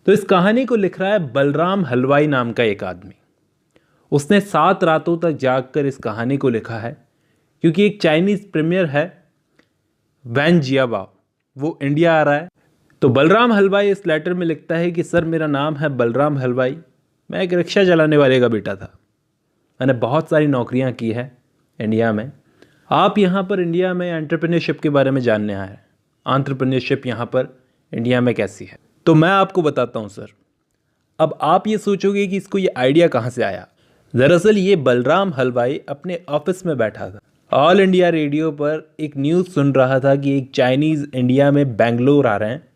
तो इस कहानी को लिख रहा है बलराम हलवाई नाम का एक आदमी। उसने 7 रातों तक जागकर इस कहानी को लिखा है, क्योंकि एक चाइनीज़ प्रीमियर है वैन जियाबाओ, वो इंडिया आ रहा है। तो बलराम हलवाई इस लेटर में लिखता है कि सर, मेरा नाम है बलराम हलवाई, मैं एक रिक्शा चलाने वाले का बेटा था। मैंने बहुत सारी नौकरियां की है इंडिया में। आप यहाँ पर इंडिया में एंटरप्रेन्योरशिप के बारे में जानने आए हैं। एंटरप्रेन्योरशिप यहाँ पर इंडिया में कैसी है, तो मैं आपको बताता हूँ सर। अब आप ये सोचोगे कि इसको ये आइडिया कहाँ से आया। दरअसल ये बलराम हलवाई अपने ऑफिस में बैठा था, ऑल इंडिया रेडियो पर एक न्यूज़ सुन रहा था कि एक चाइनीज़ इंडिया में बेंगलोर आ रहे हैं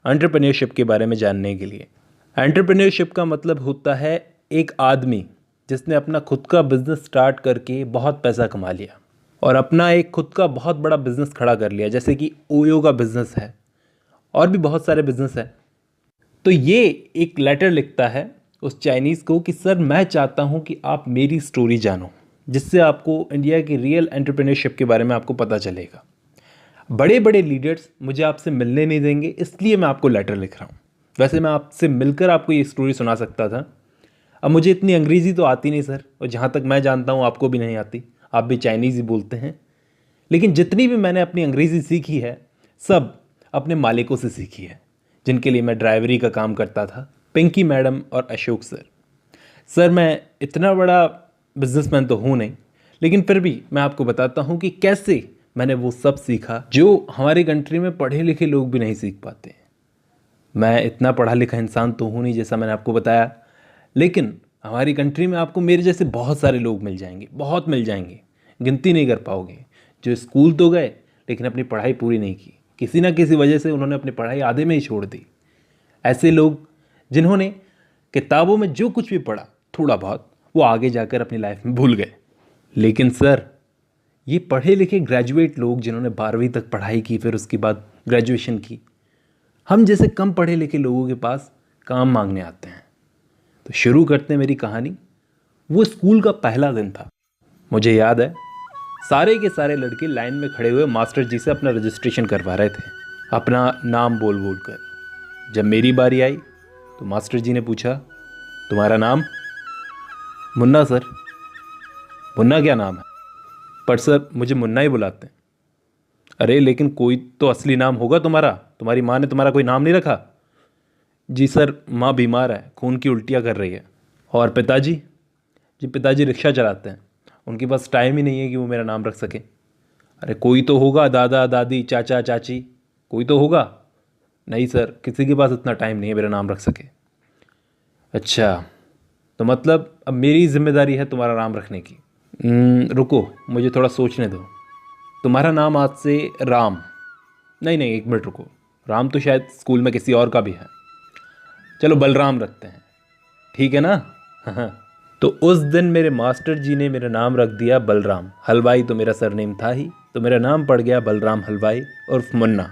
एंटरप्रेन्योरशिप के बारे में जानने के लिए। एंटरप्रेन्योरशिप का मतलब होता है एक आदमी जिसने अपना खुद का बिजनेस स्टार्ट करके बहुत पैसा कमा लिया और अपना एक खुद का बहुत बड़ा बिजनेस खड़ा कर लिया, जैसे कि ओयो का बिजनेस है और भी बहुत सारे बिजनेस है। तो ये एक लेटर लिखता है उस चाइनीज़ को कि सर, मैं चाहता हूँ कि आप मेरी स्टोरी जानो, जिससे आपको इंडिया की रियल एंटरप्रेन्योरशिप के बारे में आपको पता चलेगा। बड़े बड़े लीडर्स मुझे आपसे मिलने नहीं देंगे, इसलिए मैं आपको लेटर लिख रहा हूँ। वैसे मैं आपसे मिलकर आपको ये स्टोरी सुना सकता था। अब मुझे इतनी अंग्रेज़ी तो आती नहीं सर, और जहाँ तक मैं जानता हूँ आपको भी नहीं आती, आप भी चाइनीज़ ही बोलते हैं। लेकिन जितनी भी मैंने अपनी अंग्रेज़ी सीखी है सब अपने मालिकों से सीखी है, जिनके लिए मैं ड्राइवरी का काम करता था, पिंकी मैडम और अशोक सर। सर, मैं इतना बड़ा बिजनेसमैन तो हूँ नहीं, लेकिन फिर भी मैं आपको बताता हूँ कि कैसे मैंने वो सब सीखा जो हमारी कंट्री में पढ़े लिखे लोग भी नहीं सीख पाते हैं। मैं इतना पढ़ा लिखा इंसान तो हूँ नहीं जैसा मैंने आपको बताया, लेकिन हमारी कंट्री में आपको मेरे जैसे बहुत सारे लोग मिल जाएंगे, बहुत मिल जाएंगे, गिनती नहीं कर पाओगे, जो स्कूल तो गए लेकिन अपनी पढ़ाई पूरी नहीं की। किसी ना किसी वजह से उन्होंने अपनी पढ़ाई आधे में ही छोड़ दी। ऐसे लोग जिन्होंने किताबों में जो कुछ भी पढ़ा थोड़ा बहुत, वो आगे जाकर अपनी लाइफ में भूल गए। लेकिन सर, ये पढ़े लिखे ग्रेजुएट लोग जिन्होंने 12वीं तक पढ़ाई की, फिर उसके बाद ग्रेजुएशन की, हम जैसे कम पढ़े लिखे लोगों के पास काम मांगने आते हैं। तो शुरू करते हैं मेरी कहानी। वो स्कूल का पहला दिन था। मुझे याद है सारे के सारे लड़के लाइन में खड़े हुए मास्टर जी से अपना रजिस्ट्रेशन करवा रहे थे, अपना नाम बोल बोल कर। जब मेरी बारी आई तो मास्टर जी ने पूछा, तुम्हारा नाम? मुन्ना सर। मुन्ना क्या नाम है? पर सर, मुझे मुन्ना ही बुलाते हैं। अरे लेकिन कोई तो असली नाम होगा तुम्हारा, तुम्हारी माँ ने तुम्हारा कोई नाम नहीं रखा? जी सर, माँ बीमार है, खून की उल्टियाँ कर रही है। और पिताजी? जी पिताजी रिक्शा चलाते हैं, उनके पास टाइम ही नहीं है कि वो मेरा नाम रख सकें। अरे कोई तो होगा, दादा दादी चाचा चाची, कोई तो होगा? नहीं सर, किसी के पास इतना टाइम नहीं है मेरा नाम रख सके। अच्छा, तो मतलब अब मेरी जिम्मेदारी है तुम्हारा नाम रखने की। रुको, मुझे थोड़ा सोचने दो। तुम्हारा नाम आज से राम, नहीं नहीं एक मिनट रुको, राम तो शायद स्कूल में किसी और का भी है, चलो बलराम रखते हैं, ठीक है ना? हाँ। तो उस दिन मेरे मास्टर जी ने मेरा नाम रख दिया बलराम। हलवाई तो मेरा सरनेम था ही, तो मेरा नाम पड़ गया बलराम हलवाई उर्फ मुन्ना।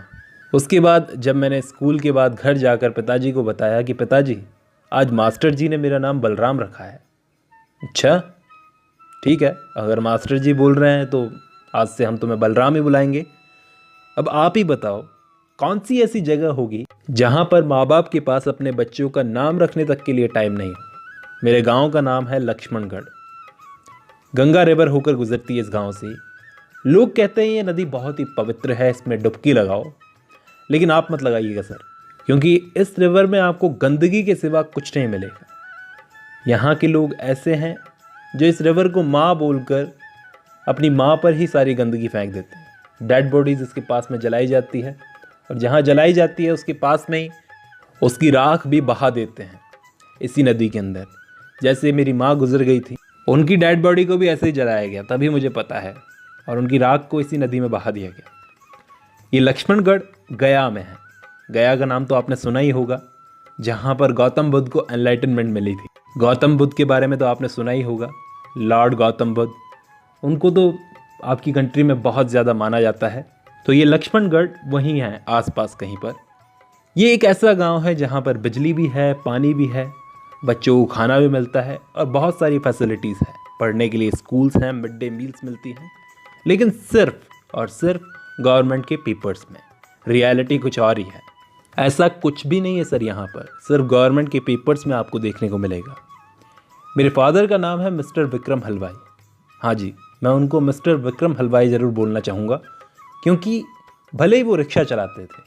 उसके बाद जब मैंने स्कूल के बाद घर जाकर पिताजी को बताया कि पिताजी, आज मास्टर जी ने मेरा नाम बलराम रखा है। अच्छा ठीक है, अगर मास्टर जी बोल रहे हैं तो आज से हम तुम्हें बलराम ही बुलाएंगे। अब आप ही बताओ, कौन सी ऐसी जगह होगी जहाँ पर माँ बाप के पास अपने बच्चों का नाम रखने तक के लिए टाइम नहीं हो। मेरे गांव का नाम है लक्ष्मणगढ़। गंगा रिवर होकर गुजरती है इस गांव से। लोग कहते हैं ये नदी बहुत ही पवित्र है, इसमें डुबकी लगाओ, लेकिन आप मत लगाइएगा सर, क्योंकि इस रिवर में आपको गंदगी के सिवा कुछ नहीं मिलेगा। यहाँ के लोग ऐसे हैं जो इस रिवर को माँ बोलकर अपनी माँ पर ही सारी गंदगी फेंक देते हैं। डेड बॉडीज इसके पास में जलाई जाती है, और जहाँ जलाई जाती है उसके पास में ही उसकी राख भी बहा देते हैं इसी नदी के अंदर। जैसे मेरी माँ गुजर गई थी, उनकी डेड बॉडी को भी ऐसे ही जलाया गया, तभी मुझे पता है, और उनकी राख को इसी नदी में बहा दिया गया। ये लक्ष्मणगढ़ गया में है। गया का नाम तो आपने सुना ही होगा, जहाँ पर गौतम बुद्ध को एनलाइटनमेंट मिली थी। गौतम बुद्ध के बारे में तो आपने सुना ही होगा, लॉर्ड गौतम बुद्ध, उनको तो आपकी कंट्री में बहुत ज़्यादा माना जाता है। तो ये लक्ष्मणगढ़ वहीं है आसपास कहीं पर। ये एक ऐसा गांव है जहाँ पर बिजली भी है, पानी भी है, बच्चों को खाना भी मिलता है और बहुत सारी फैसिलिटीज़ हैं। पढ़ने के लिए स्कूल्स हैं, मिड डे मील्स मिलती हैं, लेकिन सिर्फ और सिर्फ गवर्नमेंट के पेपर्स में। रियलिटी कुछ और ही है। ऐसा कुछ भी नहीं है सर, यहाँ पर सिर्फ गवर्नमेंट के पेपर्स में आपको देखने को मिलेगा। मेरे फादर का नाम है मिस्टर विक्रम हलवाई। हाँ जी, मैं उनको मिस्टर विक्रम हलवाई ज़रूर बोलना चाहूँगा, क्योंकि भले ही वो रिक्शा चलाते थे,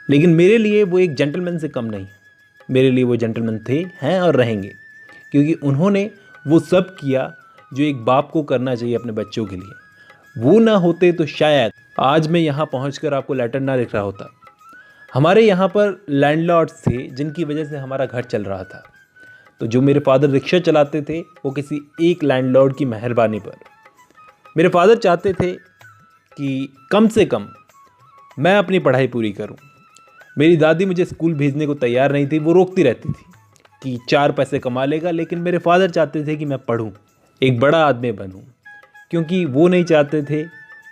लेकिन मेरे लिए वो एक जेंटलमैन से कम नहीं। मेरे लिए वो जेंटलमैन थे, हैं और रहेंगे, क्योंकि उन्होंने वो सब किया जो एक बाप को करना चाहिए अपने बच्चों के लिए। वो ना होते तो शायद आज मैं यहाँ पहुँचकर आपको लेटर ना लिख रहा होता। हमारे यहाँ पर लैंडलॉर्ड्स थे जिनकी वजह से हमारा घर चल रहा था। तो जो मेरे फादर रिक्शा चलाते थे वो किसी एक लैंडलॉर्ड की मेहरबानी पर। मेरे फादर चाहते थे कि कम से कम मैं अपनी पढ़ाई पूरी करूं। मेरी दादी मुझे स्कूल भेजने को तैयार नहीं थी, वो रोकती रहती थी कि 4 पैसे कमा लेगा, लेकिन मेरे फादर चाहते थे कि मैं पढूं, एक बड़ा आदमी बनूं, क्योंकि वो नहीं चाहते थे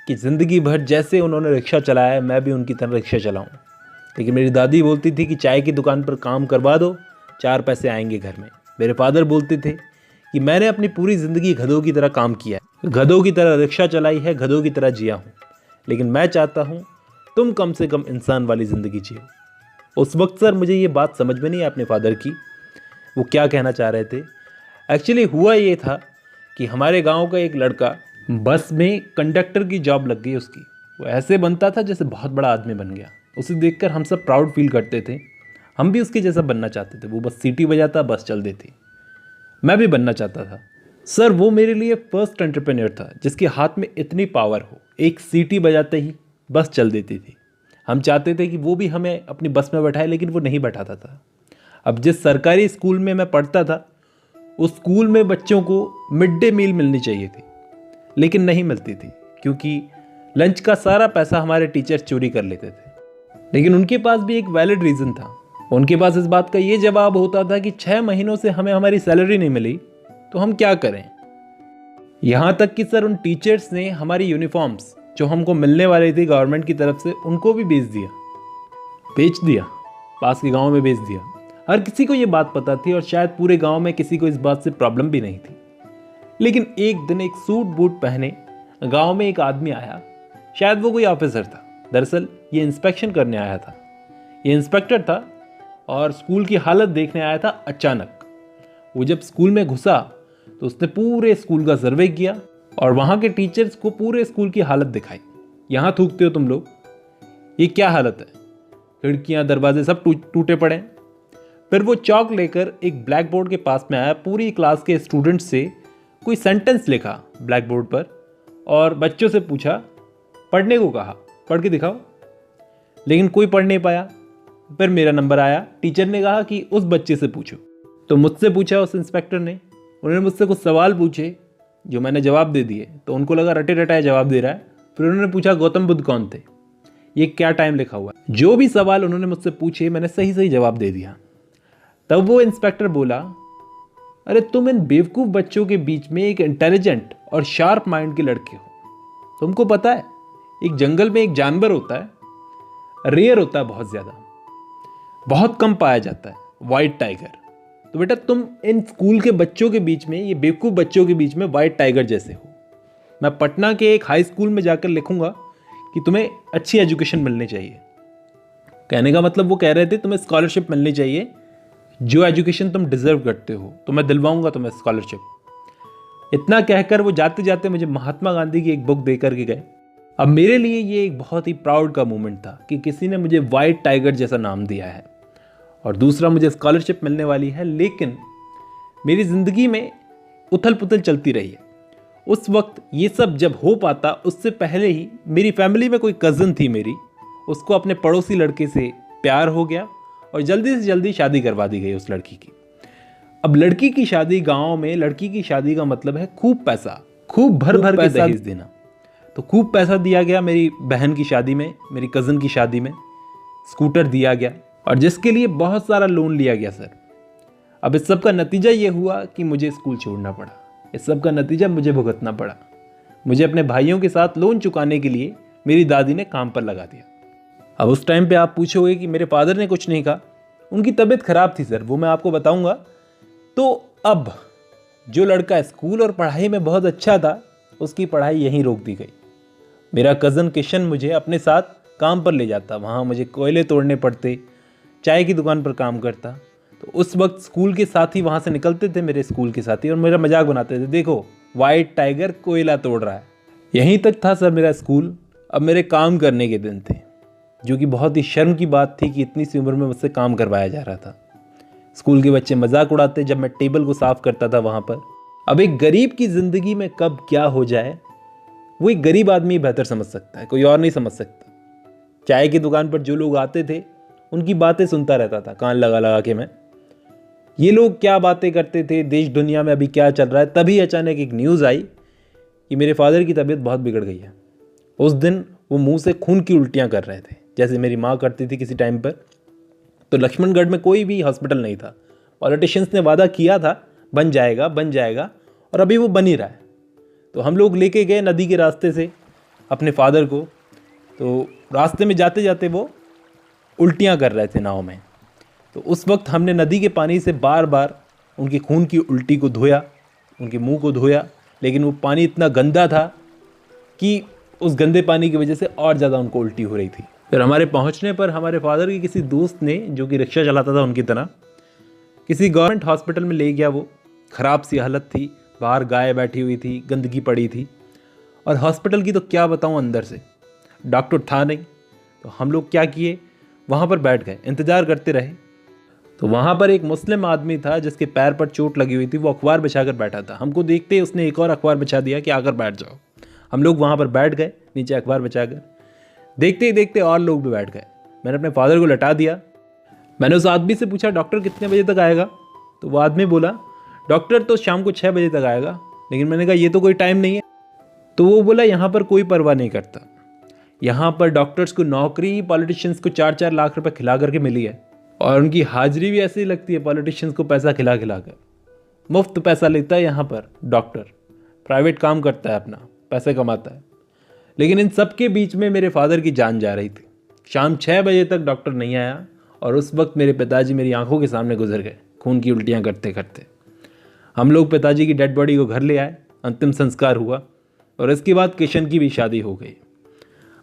कि ज़िंदगी भर जैसे उन्होंने रिक्शा चलाया मैं भी उनकी तरह रिक्शा चलाऊं। लेकिन मेरी दादी बोलती थी कि चाय की दुकान पर काम करवा दो, 4 पैसे आएंगे घर में। मेरे फादर बोलते थे कि मैंने अपनी पूरी ज़िंदगी गधों की तरह काम किया है, गधों की तरह रिक्शा चलाई है, गधों की तरह जिया हूँ, लेकिन मैं चाहता हूँ तुम कम से कम इंसान वाली ज़िंदगी जियो। उस वक्त सर मुझे ये बात समझ में नहीं आई अपने फादर की, वो क्या कहना चाह रहे थे। एक्चुअली हुआ ये था कि हमारे गांव का एक लड़का बस में कंडक्टर की जॉब लग गई उसकी। वो ऐसे बनता था जैसे बहुत बड़ा आदमी बन गया। उसे देखकर हम सब प्राउड फील करते थे, हम भी उसके जैसा बनना चाहते थे। वो बस सीटी बजाता, बस चल देती। मैं भी बनना चाहता था सर। वो मेरे लिए फर्स्ट एंटरप्रेन्योर था जिसके हाथ में इतनी पावर हो, एक सीटी बजाते ही बस चल देती थी। हम चाहते थे कि वो भी हमें अपनी बस में बैठाए, लेकिन वो नहीं बैठाता था। अब जिस सरकारी स्कूल में मैं पढ़ता था उस स्कूल में बच्चों को मिड डे मील मिलनी चाहिए थी, लेकिन नहीं मिलती थी, क्योंकि लंच का सारा पैसा हमारे टीचर चोरी कर लेते थे। लेकिन उनके पास भी एक वैलिड रीज़न था। उनके पास इस बात का ये जवाब होता था कि 6 महीनों से हमें हमारी सैलरी नहीं मिली तो हम क्या करें। यहाँ तक कि सर उन टीचर्स ने हमारी यूनिफॉर्म्स जो हमको मिलने वाली थी गवर्नमेंट की तरफ से, उनको भी बेच दिया, पास के गांव में बेच दिया। हर किसी को ये बात पता थी और शायद पूरे गांव में किसी को इस बात से प्रॉब्लम भी नहीं थी। लेकिन एक दिन एक सूट बूट पहने गांव में एक आदमी आया, शायद वो कोई ऑफिसर था। दरअसल ये इंस्पेक्शन करने आया था, ये इंस्पेक्टर था और स्कूल की हालत देखने आया था। अचानक वो जब स्कूल में घुसा तो उसने पूरे स्कूल का सर्वे किया और वहाँ के टीचर्स को पूरे स्कूल की हालत दिखाई। यहाँ थूकते हो तुम लोग, ये क्या हालत है, खिड़कियाँ दरवाजे सब टूटे पड़े। फिर वो चौक लेकर एक ब्लैक बोर्ड के पास में आया, पूरी क्लास के स्टूडेंट से कोई सेंटेंस लिखा ब्लैक बोर्ड पर और बच्चों से पूछा, पढ़ने को कहा, पढ़ के दिखाओ। लेकिन कोई पढ़ नहीं पाया। फिर मेरा नंबर आया, टीचर ने कहा कि उस बच्चे से पूछो। तो मुझसे पूछा उस इंस्पेक्टर ने। उन्होंने मुझसे कुछ सवाल पूछे जो मैंने जवाब दे दिए, तो उनको लगा रटे रटाए जवाब दे रहा है। फिर उन्होंने पूछा गौतम बुद्ध कौन थे, ये क्या टाइम लिखा हुआ है। जो भी सवाल उन्होंने मुझसे पूछे मैंने सही सही जवाब दे दिया। तब वो इंस्पेक्टर बोला, अरे तुम इन बेवकूफ़ बच्चों के बीच में एक इंटेलिजेंट और शार्प माइंड के लड़के हो। तुमको पता है एक जंगल में एक जानवर होता है, रेयर होता है, बहुत ज़्यादा, बहुत कम पाया जाता है, वाइट टाइगर। तो बेटा तुम इन स्कूल के बच्चों के बीच में, ये बेवकूफ़ बच्चों के बीच में वाइट टाइगर जैसे हो। मैं पटना के एक हाई स्कूल में जाकर लिखूंगा कि तुम्हें अच्छी एजुकेशन मिलनी चाहिए। कहने का मतलब वो कह रहे थे तुम्हें स्कॉलरशिप मिलनी चाहिए, जो एजुकेशन तुम डिजर्व करते हो तो मैं दिलवाऊंगा तुम्हें स्कॉलरशिप। इतना कहकर वो जाते जाते मुझे महात्मा गांधी की एक बुक दे करके गए। अब मेरे लिए ये एक बहुत ही प्राउड का मोमेंट था कि किसी ने मुझे वाइट टाइगर जैसा नाम दिया है और दूसरा मुझे स्कॉलरशिप मिलने वाली है। लेकिन मेरी ज़िंदगी में उथल पुथल चलती रही है। उस वक्त ये सब जब हो पाता उससे पहले ही मेरी फैमिली में कोई कज़न थी मेरी, उसको अपने पड़ोसी लड़के से प्यार हो गया और जल्दी से जल्दी शादी करवा दी गई उस लड़की की। अब लड़की की शादी गांव में, लड़की की शादी का मतलब है खूब पैसा, खूब भर भर के दहेज देना। तो खूब पैसा दिया गया मेरी बहन की शादी में, मेरी कज़न की शादी में स्कूटर दिया गया और जिसके लिए बहुत सारा लोन लिया गया सर। अब इस सब का नतीजा ये हुआ कि मुझे स्कूल छोड़ना पड़ा। इस सब का नतीजा मुझे भुगतना पड़ा। मुझे अपने भाइयों के साथ लोन चुकाने के लिए मेरी दादी ने काम पर लगा दिया। अब उस टाइम पे आप पूछोगे कि मेरे फादर ने कुछ नहीं कहा, उनकी तबीयत खराब थी सर, वो मैं आपको बताऊंगा। तो अब जो लड़का स्कूल और पढ़ाई में बहुत अच्छा था उसकी पढ़ाई यहीं रोक दी गई। मेरा कज़न किशन मुझे अपने साथ काम पर ले जाता, वहाँ मुझे कोयले तोड़ने पड़ते, चाय की दुकान पर काम करता। तो उस वक्त स्कूल के साथी वहाँ से निकलते थे, मेरे स्कूल के साथी, और मेरा मजाक बनाते थे, देखो वाइट टाइगर कोयला तोड़ रहा है। यहीं तक था सर मेरा स्कूल। अब मेरे काम करने के दिन थे, जो कि बहुत ही शर्म की बात थी कि इतनी सी उम्र में मुझसे काम करवाया जा रहा था। स्कूल के बच्चे मजाक उड़ाते जब मैं टेबल को साफ करता था वहाँ पर। अब एक गरीब की ज़िंदगी में कब क्या हो जाए वो एक गरीब आदमी बेहतर समझ सकता है, कोई और नहीं समझ सकता। चाय की दुकान पर जो लोग आते थे उनकी बातें सुनता रहता था कान लगा लगा के मैं। ये लोग क्या बातें करते थे, देश दुनिया में अभी क्या चल रहा है। तभी अचानक एक न्यूज़ आई कि मेरे फादर की तबीयत बहुत बिगड़ गई है। उस दिन वो मुंह से खून की उल्टियाँ कर रहे थे, जैसे मेरी माँ करती थी किसी टाइम पर। तो लक्ष्मणगढ़ में कोई भी हॉस्पिटल नहीं था। पॉलिटिशियंस ने वादा किया था बन जाएगा बन जाएगा, और अभी वो बन ही रहा है। तो हम लोग लेके गए नदी के रास्ते से अपने फादर को। तो रास्ते में जाते जाते वो उल्टियाँ कर रहे थे नाव में। तो उस वक्त हमने नदी के पानी से बार बार उनकी खून की उल्टी को धोया, उनके मुंह को धोया, लेकिन वो पानी इतना गंदा था कि उस गंदे पानी की वजह से और ज़्यादा उनको उल्टी हो रही थी। फिर हमारे पहुंचने पर हमारे फादर के किसी दोस्त ने, जो कि रिक्शा चलाता था उनकी तरह, किसी गवर्नमेंट हॉस्पिटल में ले गया। वो ख़राब सी हालत थी, बाहर गाय बैठी हुई थी, गंदगी पड़ी थी, और हॉस्पिटल की तो क्या बताऊं, अंदर से डॉक्टर था नहीं। तो हम लोग क्या किए, वहाँ पर बैठ गए, इंतज़ार करते रहे। तो वहाँ पर एक मुस्लिम आदमी था जिसके पैर पर चोट लगी हुई थी, वो अखबार बिछाकर बैठा था। हमको देखते ही उसने एक और अखबार बिछा दिया कि आकर बैठ जाओ। हम लोग वहाँ पर बैठ गए नीचे अखबार बिछाकर। देखते ही देखते और लोग भी बैठ गए। मैंने अपने फादर को लटा दिया। मैंने उस आदमी से पूछा, डॉक्टर कितने बजे तक आएगा? तो वो आदमी बोला, डॉक्टर तो शाम को 6 बजे तक आएगा। लेकिन मैंने कहा ये तो कोई टाइम नहीं है। तो वो बोला, यहाँ पर कोई परवाह नहीं करता, यहाँ पर डॉक्टर्स को नौकरी पॉलिटिशियंस को 4-4 लाख रुपए खिला करके मिली है, और उनकी हाजिरी भी ऐसी लगती है पॉलिटिशियंस को पैसा खिला खिला कर। मुफ्त पैसा लेता है यहाँ पर डॉक्टर, प्राइवेट काम करता है, अपना पैसे कमाता है। लेकिन इन सब के बीच में मेरे फादर की जान जा रही थी। शाम 6 बजे तक डॉक्टर नहीं आया, और उस वक्त मेरे पिताजी मेरी आंखों के सामने गुजर गए खून की उल्टियाँ करते करते। हम लोग पिताजी की डेड बॉडी को घर ले आए, अंतिम संस्कार हुआ, और इसके बाद किशन की भी शादी हो गई।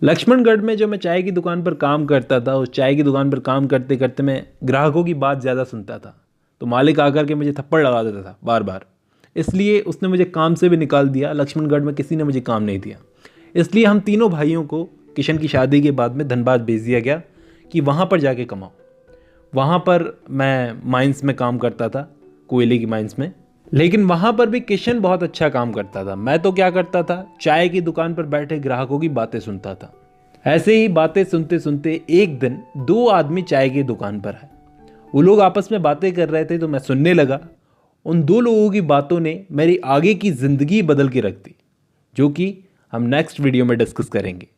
लक्ष्मणगढ़ में जो मैं चाय की दुकान पर काम करता था, उस चाय की दुकान पर काम करते करते मैं ग्राहकों की बात ज़्यादा सुनता था। तो मालिक आकर के मुझे थप्पड़ लगा देता था बार बार, इसलिए उसने मुझे काम से भी निकाल दिया। लक्ष्मणगढ़ में किसी ने मुझे काम नहीं दिया। इसलिए हम तीनों भाइयों को किशन की शादी के बाद में धनबाद भेज दिया गया कि वहाँ पर जाके कमाओ। वहाँ पर मैं माइंस में काम करता था, कोयले की माइंस में। लेकिन वहाँ पर भी किशन बहुत अच्छा काम करता था। मैं तो क्या करता था, चाय की दुकान पर बैठे ग्राहकों की बातें सुनता था। ऐसे ही बातें सुनते सुनते एक दिन 2 आदमी चाय की दुकान पर आए। वो लोग आपस में बातें कर रहे थे, तो मैं सुनने लगा। उन 2 लोगों की बातों ने मेरी आगे की ज़िंदगी बदल के रख दी, जो कि हम नेक्स्ट वीडियो में डिस्कस करेंगे।